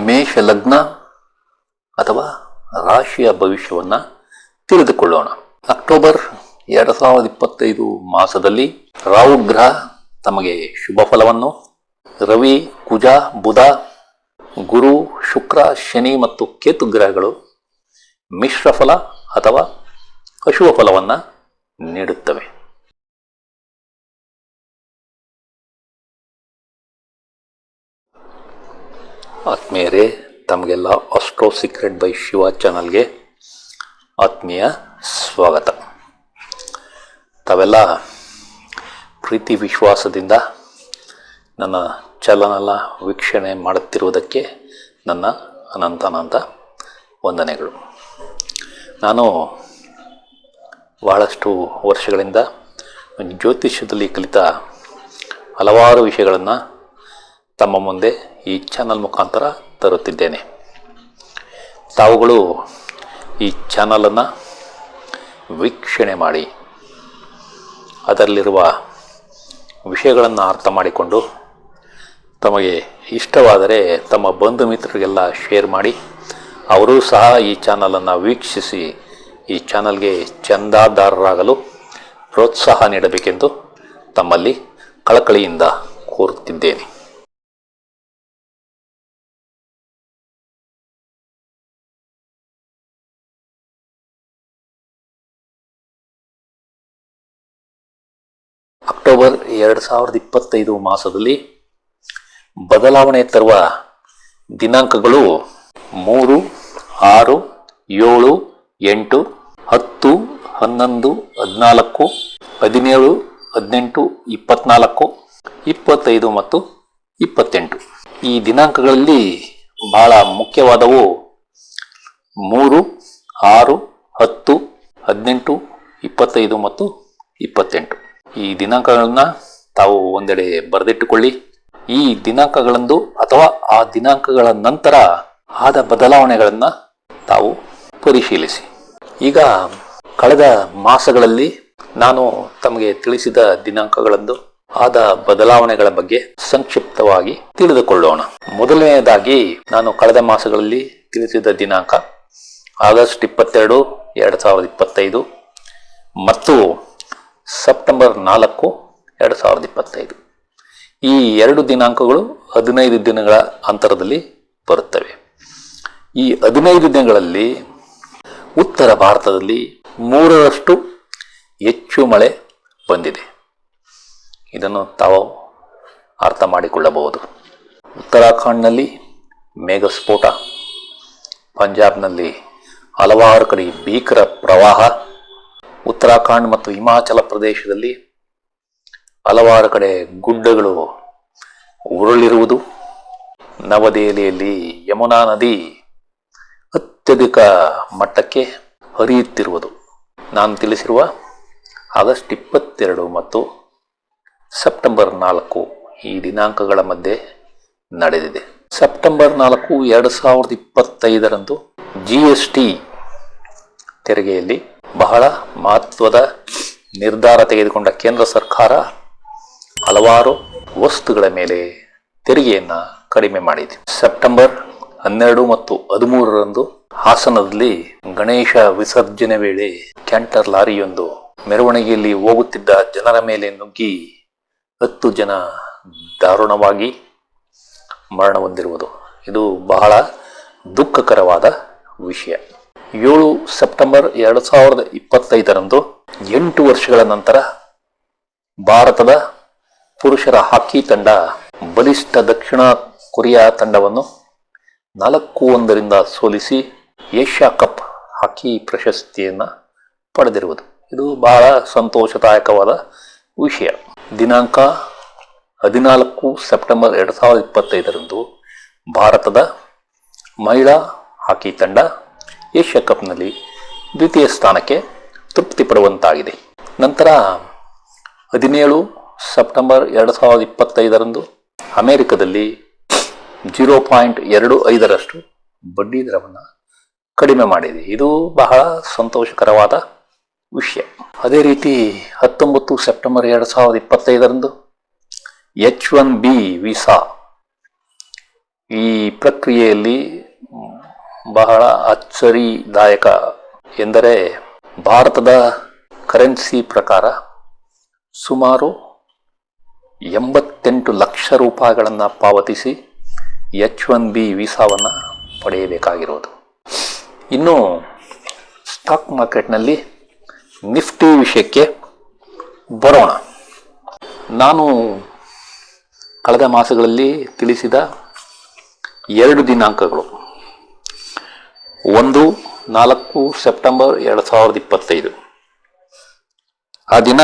ಮೇಷ ಲಗ್ನ ಅಥವಾ ರಾಶಿಯ ಭವಿಷ್ಯವನ್ನು ತಿಳಿದುಕೊಳ್ಳೋಣ. ಅಕ್ಟೋಬರ್ 2025 ಮಾಸದಲ್ಲಿ ರಾಹು ಗ್ರಹ ತಮಗೆ ಶುಭ ಫಲವನ್ನು, ರವಿ, ಕುಜ, ಬುಧ, ಗುರು, ಶುಕ್ರ, ಶನಿ ಮತ್ತು ಕೇತು ಗ್ರಹಗಳು ಮಿಶ್ರ ಫಲ ಅಥವಾ ಅಶುಭ ಫಲವನ್ನು ನೀಡುತ್ತವೆ. ಆತ್ಮೀಯರೇ, ತಮಗೆಲ್ಲ ಆಸ್ಟ್ರೋ ಸೀಕ್ರೆಟ್ ಬೈ ಶಿವ ಚಾನಲ್ಗೆ ಆತ್ಮೀಯ ಸ್ವಾಗತ. ತಾವೆಲ್ಲ ಪ್ರೀತಿ ವಿಶ್ವಾಸದಿಂದ ನನ್ನ ಚಾನಲ್ ವೀಕ್ಷಣೆ ಮಾಡುತ್ತಿರುವುದಕ್ಕೆ ನನ್ನ ಅನಂತ ವಂದನೆಗಳು. ನಾನು ಬಹಳಷ್ಟು ವರ್ಷಗಳಿಂದ ಜ್ಯೋತಿಷ್ಯದಲ್ಲಿ ಕಲಿತ ಹಲವಾರು ವಿಷಯಗಳನ್ನು ತಮ್ಮ ಮುಂದೆ ಈ ಚಾನಲ್ ಮುಖಾಂತರ ತರುತ್ತಿದ್ದೇನೆ. ತಾವುಗಳು ಈ ಚಾನಲನ್ನು ವೀಕ್ಷಣೆ ಮಾಡಿ ಅದರಲ್ಲಿರುವ ವಿಷಯಗಳನ್ನು ಅರ್ಥ ಮಾಡಿಕೊಂಡು ತಮಗೆ ಇಷ್ಟವಾದರೆ ತಮ್ಮ ಬಂಧು ಮಿತ್ರರಿಗೆಲ್ಲ ಶೇರ್ ಮಾಡಿ ಅವರೂ ಸಹ ಈ ಚಾನಲನ್ನು ವೀಕ್ಷಿಸಿ ಈ ಚಾನಲ್ಗೆ ಚಂದಾದಾರರಾಗಲು ಪ್ರೋತ್ಸಾಹ ನೀಡಬೇಕೆಂದು ತಮ್ಮಲ್ಲಿ ಕಳಕಳಿಯಿಂದ ಕೋರುತ್ತಿದ್ದೇನೆ. ಅಕ್ಟೋಬರ್ 2025 ಮಾಸದಲ್ಲಿ ಬದಲಾವಣೆ ತರುವ ದಿನಾಂಕಗಳು 3, 6, 7, 8, 10, 11, 14, 17, 18, 24, 25 ಮತ್ತು 28. ಈ ದಿನಾಂಕಗಳಲ್ಲಿ ಬಹಳ ಮುಖ್ಯವಾದವು 3, 6, 10, 18, 25 ಮತ್ತು 28. ಈ ದಿನಾಂಕಗಳನ್ನು ತಾವು ಒಂದೆಡೆ ಬರೆದಿಟ್ಟುಕೊಳ್ಳಿ. ಈ ದಿನಾಂಕಗಳಂದು ಅಥವಾ ಆ ದಿನಾಂಕಗಳ ನಂತರ ಆದ ಬದಲಾವಣೆಗಳನ್ನು ತಾವು ಪರಿಶೀಲಿಸಿ. ಈಗ ಕಳೆದ ಮಾಸಗಳಲ್ಲಿ ನಾನು ತಮಗೆ ತಿಳಿಸಿದ ದಿನಾಂಕಗಳಂದು ಆದ ಬದಲಾವಣೆಗಳ ಬಗ್ಗೆ ಸಂಕ್ಷಿಪ್ತವಾಗಿ ತಿಳಿದುಕೊಳ್ಳೋಣ. ಮೊದಲನೆಯದಾಗಿ ನಾನು ಕಳೆದ ಮಾಸಗಳಲ್ಲಿ ತಿಳಿಸಿದ ದಿನಾಂಕ ಆಗಸ್ಟ್ 22, 2025 ಮತ್ತು ಸೆಪ್ಟೆಂಬರ್ 4, 2025. ಈ ಎರಡು ದಿನಾಂಕಗಳು 15 ದಿನಗಳ ಅಂತರದಲ್ಲಿ ಬರುತ್ತವೆ. ಈ 15 ದಿನಗಳಲ್ಲಿ ಉತ್ತರ ಭಾರತದಲ್ಲಿ 3ರಷ್ಟು ಹೆಚ್ಚು ಮಳೆ ಬಂದಿದೆ. ಇದನ್ನು ತಾವು ಅರ್ಥ ಮಾಡಿಕೊಳ್ಳಬಹುದು. ಉತ್ತರಾಖಂಡ್ನಲ್ಲಿ ಮೇಘಸ್ಫೋಟ, ಪಂಜಾಬ್ನಲ್ಲಿ ಹಲವಾರು ಕಡೆ ಭೀಕರ ಪ್ರವಾಹ, ಉತ್ತರಾಖಂಡ್ ಮತ್ತು ಹಿಮಾಚಲ ಪ್ರದೇಶದಲ್ಲಿ ಹಲವಾರು ಕಡೆ ಗುಡ್ಡಗಳು ಉರುಳಿರುವುದು, ನವದೆಹಲಿಯಲ್ಲಿ ಯಮುನಾ ನದಿ ಅತ್ಯಧಿಕ ಮಟ್ಟಕ್ಕೆ ಹರಿಯುತ್ತಿರುವುದು ನಾನು ತಿಳಿಸಿರುವ ಆಗಸ್ಟ್ 22 ಮತ್ತು ಸೆಪ್ಟೆಂಬರ್ 4 ಈ ದಿನಾಂಕಗಳ ಮಧ್ಯೆ ನಡೆದಿದೆ. ಸೆಪ್ಟೆಂಬರ್ 4, 2025 GST ತೆರಿಗೆಯಲ್ಲಿ ಬಹಳ ಮಹತ್ವದ ನಿರ್ಧಾರ ತೆಗೆದುಕೊಂಡ ಕೇಂದ್ರ ಸರ್ಕಾರ ಹಲವಾರು ವಸ್ತುಗಳ ಮೇಲೆ ತೆರಿಗೆಯನ್ನು ಕಡಿಮೆ ಮಾಡಿದೆ. ಸೆಪ್ಟೆಂಬರ್ 12 ಮತ್ತು 13 ಹಾಸನದಲ್ಲಿ ಗಣೇಶ ವಿಸರ್ಜನೆ ವೇಳೆ ಕ್ಯಾಂಟರ್ ಲಾರಿಯೊಂದು ಮೆರವಣಿಗೆಯಲ್ಲಿ ಹೋಗುತ್ತಿದ್ದ ಜನರ ಮೇಲೆ ನುಗ್ಗಿ 10 ಜನ ದಾರುಣವಾಗಿ ಮರಣ ಹೊಂದಿರುವುದು ಇದು ಬಹಳ ದುಃಖಕರವಾದ ವಿಷಯ. 7 ಸೆಪ್ಟೆಂಬರ್ 2025 8 ವರ್ಷಗಳ ನಂತರ ಭಾರತದ ಪುರುಷರ ಹಾಕಿ ತಂಡ ಬಲಿಷ್ಠ ದಕ್ಷಿಣ ಕೊರಿಯಾ ತಂಡವನ್ನು 4-1 ಸೋಲಿಸಿ ಏಷ್ಯಾ ಕಪ್ ಹಾಕಿ ಪ್ರಶಸ್ತಿಯನ್ನು ಪಡೆದಿರುವುದು ಇದು ಬಹಳ ಸಂತೋಷದಾಯಕವಾದ ವಿಷಯ. ದಿನಾಂಕ 14 ಸೆಪ್ಟೆಂಬರ್ 2025 ಭಾರತದ ಮಹಿಳಾ ಹಾಕಿ ತಂಡ ಏಷ್ಯಾ ಕಪ್ನಲ್ಲಿ ದ್ವಿತೀಯ ಸ್ಥಾನಕ್ಕೆ ತೃಪ್ತಿ ಪಡುವಂತಾಗಿದೆ. ನಂತರ 17 ಸೆಪ್ಟೆಂಬರ್ 2025 ಅಮೆರಿಕದಲ್ಲಿ 0.25 ಬಡ್ಡಿ ದರವನ್ನು ಕಡಿಮೆ ಮಾಡಿದೆ. ಇದು ಬಹಳ ಸಂತೋಷಕರವಾದ ವಿಷಯ. ಅದೇ ರೀತಿ 19 ಸೆಪ್ಟೆಂಬರ್ 2025 H1B ವೀಸಾ ಈ ಪ್ರಕ್ರಿಯೆಯಲ್ಲಿ ಬಹಳ ಅಚ್ಚರಿದಾಯಕ ಎಂದರೆ ಭಾರತದ ಕರೆನ್ಸಿ ಪ್ರಕಾರ ಸುಮಾರು 88 ಲಕ್ಷ ರೂಪಾಯಿಗಳನ್ನು ಪಾವತಿಸಿ H1B ವೀಸಾವನ್ನು ಪಡೆಯಬೇಕಾಗಿರೋದು. ಇನ್ನು ಸ್ಟಾಕ್ ಮಾರ್ಕೆಟ್ನಲ್ಲಿ ನಿಫ್ಟಿ ವಿಷಯಕ್ಕೆ ಬರೋಣ. ನಾನು ಕಳೆದ ಮಾಸಗಳಲ್ಲಿ ತಿಳಿಸಿದ 2 ದಿನಾಂಕಗಳು, 1-4 ಸೆಪ್ಟೆಂಬರ್ 2025, ಆ ದಿನ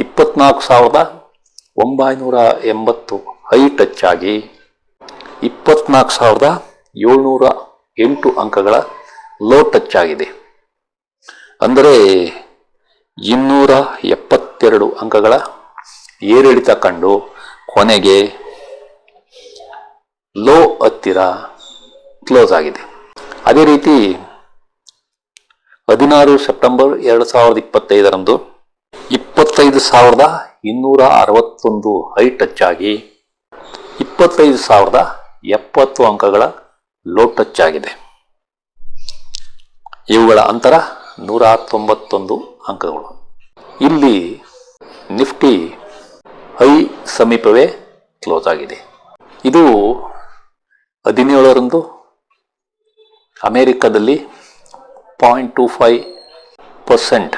24,980 ಹೈ ಟಚ್ ಆಗಿ 24,708 ಅಂಕಗಳ ಲೋ ಟಚ್ ಆಗಿದೆ. ಅಂದರೆ 272 ಅಂಕಗಳ ಏರಿಳಿತ ಕಂಡು ಕೊನೆಗೆ ಲೋ ಹತ್ತಿರ ಕ್ಲೋಸ್ ಆಗಿದೆ. ಅದೇ ರೀತಿ 16 ಸೆಪ್ಟೆಂಬರ್ 2025ರಂದು 25,261 ಹೈ ಟಚ್ ಆಗಿ 25,070 ಅಂಕಗಳ ಲೋ ಟಚ್ ಆಗಿದೆ. ಇವುಗಳ ಅಂತರ 191 ಅಂಕಗಳು. ಇಲ್ಲಿ ನಿಫ್ಟಿ ಹೈ ಸಮೀಪವೇ ಕ್ಲೋಸ್ ಆಗಿದೆ. ಇದು 17ರಂದು ಅಮೆರಿಕದಲ್ಲಿ 0.25%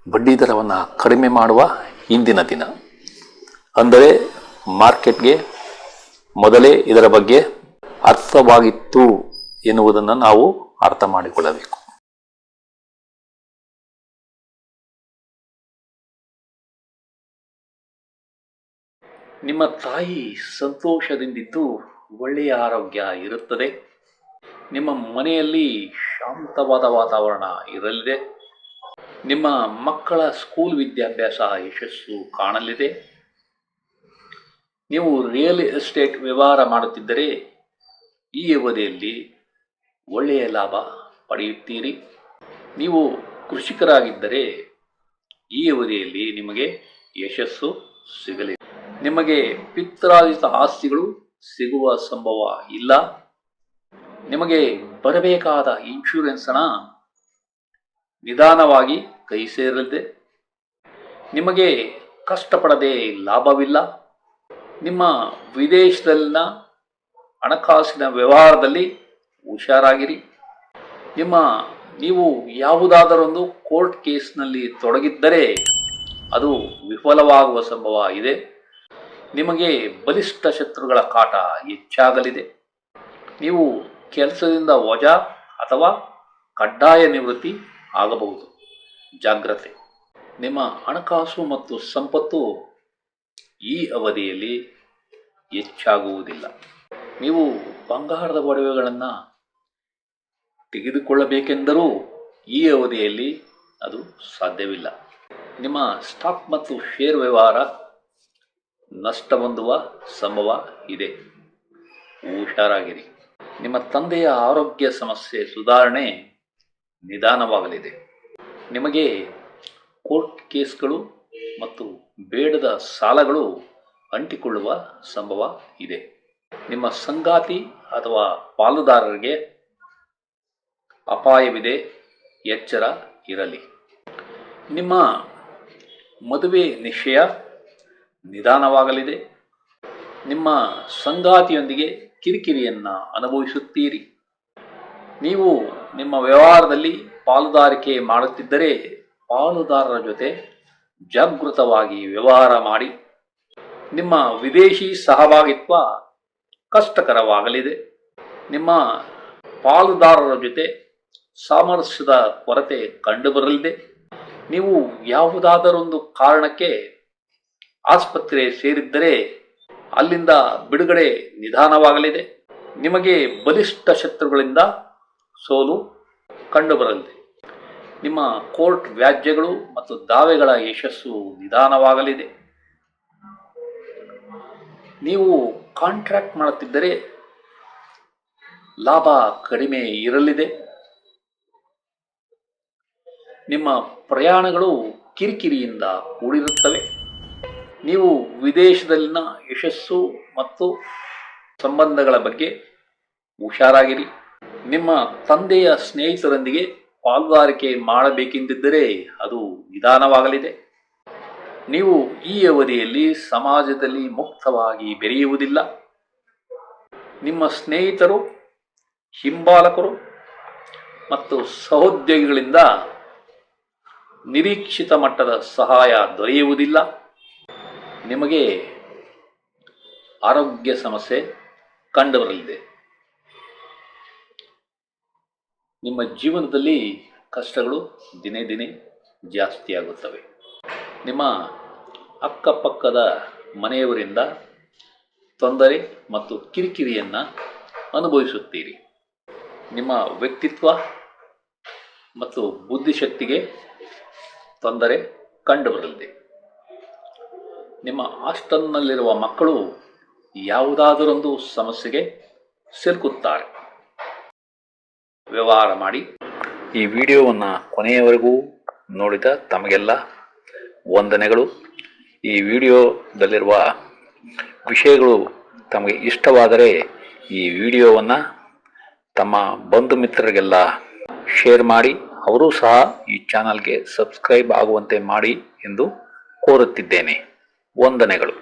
ಬಡ್ಡಿ ದರವನ್ನು ಕಡಿಮೆ ಮಾಡುವ ಇಂದಿನ ದಿನ. ಅಂದರೆ ಮಾರ್ಕೆಟ್ಗೆ ಮೊದಲೇ ಇದರ ಬಗ್ಗೆ ಅರ್ಥವಾಗಿತ್ತು ಎನ್ನುವುದನ್ನು ನಾವು ಅರ್ಥ ಮಾಡಿಕೊಳ್ಳಬೇಕು. ನಿಮ್ಮ ತಾಯಿ ಸಂತೋಷದಿಂದಿದ್ದು ಒಳ್ಳೆಯ ಆರೋಗ್ಯ ಇರುತ್ತದೆ. ನಿಮ್ಮ ಮನೆಯಲ್ಲಿ ಶಾಂತವಾದ ವಾತಾವರಣ ಇರಲಿದೆ. ನಿಮ್ಮ ಮಕ್ಕಳ ಸ್ಕೂಲ್ ವಿದ್ಯಾಭ್ಯಾಸ ಯಶಸ್ಸು ಕಾಣಲಿದೆ. ನೀವು ರಿಯಲ್ ಎಸ್ಟೇಟ್ ವ್ಯವಹಾರ ಮಾಡುತ್ತಿದ್ದರೆ ಈ ಅವಧಿಯಲ್ಲಿ ಒಳ್ಳೆಯ ಲಾಭ ಪಡೆಯುತ್ತೀರಿ. ನೀವು ಕೃಷಿಕರಾಗಿದ್ದರೆ ಈ ಅವಧಿಯಲ್ಲಿ ನಿಮಗೆ ಯಶಸ್ಸು ಸಿಗಲಿದೆ. ನಿಮಗೆ ಪಿತ್ರಾರ್ಜಿತ ಆಸ್ತಿಗಳು ಸಿಗುವ ಸಂಭವ ಇಲ್ಲ. ನಿಮಗೆ ಬರಬೇಕಾದ ಇನ್ಶೂರೆನ್ಸ್ ಹಣ ನಿಧಾನವಾಗಿ ಕೈ ಸೇರಲಿದೆ. ನಿಮಗೆ ಕಷ್ಟಪಡದೆ ಲಾಭವಿಲ್ಲ. ನಿಮ್ಮ ವಿದೇಶದಲ್ಲಿನ ಹಣಕಾಸಿನ ವ್ಯವಹಾರದಲ್ಲಿ ಹುಷಾರಾಗಿರಿ. ನೀವು ಯಾವುದಾದರೊಂದು ಕೋರ್ಟ್ ಕೇಸ್ನಲ್ಲಿ ತೊಡಗಿದ್ದರೆ ಅದು ವಿಫಲವಾಗುವ ಸಂಭವ ಇದೆ. ನಿಮಗೆ ಬಲಿಷ್ಠ ಶತ್ರುಗಳ ಕಾಟ ಹೆಚ್ಚಾಗಲಿದೆ. ನೀವು ಕೆಲಸದಿಂದ ವಜಾ ಅಥವಾ ಕಡ್ಡಾಯ ನಿವೃತ್ತಿ ಆಗಬಹುದು. ಜಾಗ್ರತೆ. ನಿಮ್ಮ ಹಣಕಾಸು ಮತ್ತು ಸಂಪತ್ತು ಈ ಅವಧಿಯಲ್ಲಿ ಹೆಚ್ಚಾಗುವುದಿಲ್ಲ. ನೀವು ಬಂಗಾರದ ಒಡವೆಗಳನ್ನು ತೆಗೆದುಕೊಳ್ಳಬೇಕೆಂದರೂ ಈ ಅವಧಿಯಲ್ಲಿ ಅದು ಸಾಧ್ಯವಿಲ್ಲ. ನಿಮ್ಮ ಸ್ಟಾಕ್ ಮತ್ತು ಶೇರ್ ವ್ಯವಹಾರ ನಷ್ಟ ಹೊಂದುವ ಸಂಭವ ಇದೆ. ಹುಷಾರಾಗಿರಿ. ನಿಮ್ಮ ತಂದೆಯ ಆರೋಗ್ಯ ಸಮಸ್ಯೆ ಸುಧಾರಣೆ ನಿಧಾನವಾಗಲಿದೆ. ನಿಮಗೆ ಕೋರ್ಟ್ ಕೇಸ್ಗಳು ಮತ್ತು ಬೇಡದ ಸಾಲಗಳು ಅಂಟಿಕೊಳ್ಳುವ ಸಂಭವ ಇದೆ. ನಿಮ್ಮ ಸಂಗಾತಿ ಅಥವಾ ಪಾಲುದಾರರಿಗೆ ಅಪಾಯವಿದೆ. ಎಚ್ಚರ ಇರಲಿ. ನಿಮ್ಮ ಮದುವೆ ನಿಶ್ಚಯ ನಿಧಾನವಾಗಲಿದೆ. ನಿಮ್ಮ ಸಂಗಾತಿಯೊಂದಿಗೆ ಕಿರಿಕಿರಿಯನ್ನು ಅನುಭವಿಸುತ್ತೀರಿ. ನೀವು ನಿಮ್ಮ ವ್ಯವಹಾರದಲ್ಲಿ ಪಾಲುದಾರಿಕೆ ಮಾಡುತ್ತಿದ್ದರೆ ಪಾಲುದಾರರ ಜೊತೆ ಜಾಗೃತವಾಗಿ ವ್ಯವಹಾರ ಮಾಡಿ. ನಿಮ್ಮ ವಿದೇಶಿ ಸಹಭಾಗಿತ್ವ ಕಷ್ಟಕರವಾಗಲಿದೆ. ನಿಮ್ಮ ಪಾಲುದಾರರ ಜೊತೆ ಸಾಮರಸ್ಯದ ಕೊರತೆ ಕಂಡುಬರಲಿದೆ. ನೀವು ಯಾವುದಾದರೊಂದು ಕಾರಣಕ್ಕೆ ಆಸ್ಪತ್ರೆ ಸೇರಿದ್ದರೆ ಅಲ್ಲಿಂದ ಬಿಡುಗಡೆ ನಿಧಾನವಾಗಲಿದೆ. ನಿಮಗೆ ಬಲಿಷ್ಠ ಶತ್ರುಗಳಿಂದ ಸೋಲು ಕಂಡುಬರಲಿದೆ. ನಿಮ್ಮ ಕೋರ್ಟ್ ವ್ಯಾಜ್ಯಗಳು ಮತ್ತು ದಾವೆಗಳ ಯಶಸ್ಸು ನಿಧಾನವಾಗಲಿದೆ. ನೀವು ಕಾಂಟ್ರಾಕ್ಟ್ ಮಾಡುತ್ತಿದ್ದರೆ ಲಾಭ ಕಡಿಮೆ ಇರಲಿದೆ. ನಿಮ್ಮ ಪ್ರಯಾಣಗಳು ಕಿರಿಕಿರಿಯಿಂದ ಕೂಡಿರುತ್ತವೆ. ನೀವು ವಿದೇಶದಲ್ಲಿನ ಯಶಸ್ಸು ಮತ್ತು ಸಂಬಂಧಗಳ ಬಗ್ಗೆ ಹುಷಾರಾಗಿರಿ. ನಿಮ್ಮ ತಂದೆಯ ಸ್ನೇಹಿತರೊಂದಿಗೆ ಪಾಲ್ಗಾರಿಕೆ ಮಾಡಬೇಕೆಂದಿದ್ದರೆ ಅದು ನಿಧಾನವಾಗಲಿದೆ. ನೀವು ಈ ಅವಧಿಯಲ್ಲಿ ಸಮಾಜದಲ್ಲಿ ಮುಕ್ತವಾಗಿ ಬೆರೆಯುವುದಿಲ್ಲ. ನಿಮ್ಮ ಸ್ನೇಹಿತರು, ಹಿಂಬಾಲಕರು ಮತ್ತು ಸಹೋದ್ಯೋಗಿಗಳಿಂದ ನಿರೀಕ್ಷಿತ ಮಟ್ಟದ ಸಹಾಯ ದೊರೆಯುವುದಿಲ್ಲ. ನಿಮಗೆ ಆರೋಗ್ಯ ಸಮಸ್ಯೆ ಕಂಡುಬರಲಿದೆ. ನಿಮ್ಮ ಜೀವನದಲ್ಲಿ ಕಷ್ಟಗಳು ದಿನೇ ದಿನೇ ಜಾಸ್ತಿಯಾಗುತ್ತವೆ. ನಿಮ್ಮ ಅಕ್ಕಪಕ್ಕದ ಮನೆಯವರಿಂದ ತೊಂದರೆ ಮತ್ತು ಕಿರಿಕಿರಿಯನ್ನು ಅನುಭವಿಸುತ್ತೀರಿ. ನಿಮ್ಮ ವ್ಯಕ್ತಿತ್ವ ಮತ್ತು ಬುದ್ಧಿಶಕ್ತಿಗೆ ತೊಂದರೆ ಕಂಡುಬರಲಿದೆ. ನಿಮ್ಮ ಹಾಸ್ಟೆಲ್ನಲ್ಲಿರುವ ಮಕ್ಕಳು ಯಾವುದಾದರೊಂದು ಸಮಸ್ಯೆಗೆ ಸಿಲುಕುತ್ತಾರೆ. ವ್ಯವಹಾರ ಮಾಡಿ. ಈ ವಿಡಿಯೋವನ್ನು ಕೊನೆಯವರೆಗೂ ನೋಡಿದ ತಮಗೆಲ್ಲ ವಂದನೆಗಳು. ಈ ವಿಡಿಯೋದಲ್ಲಿರುವ ವಿಷಯಗಳು ತಮಗೆ ಇಷ್ಟವಾದರೆ ಈ ವಿಡಿಯೋವನ್ನು ತಮ್ಮ ಬಂಧು ಮಿತ್ರರಿಗೆಲ್ಲ ಶೇರ್ ಮಾಡಿ, ಅವರೂ ಸಹ ಈ ಚಾನಲ್ಗೆ ಸಬ್ಸ್ಕ್ರೈಬ್ ಆಗುವಂತೆ ಮಾಡಿ ಎಂದು ಕೋರುತ್ತಿದ್ದೇನೆ. ವಂದನೆಗಳು.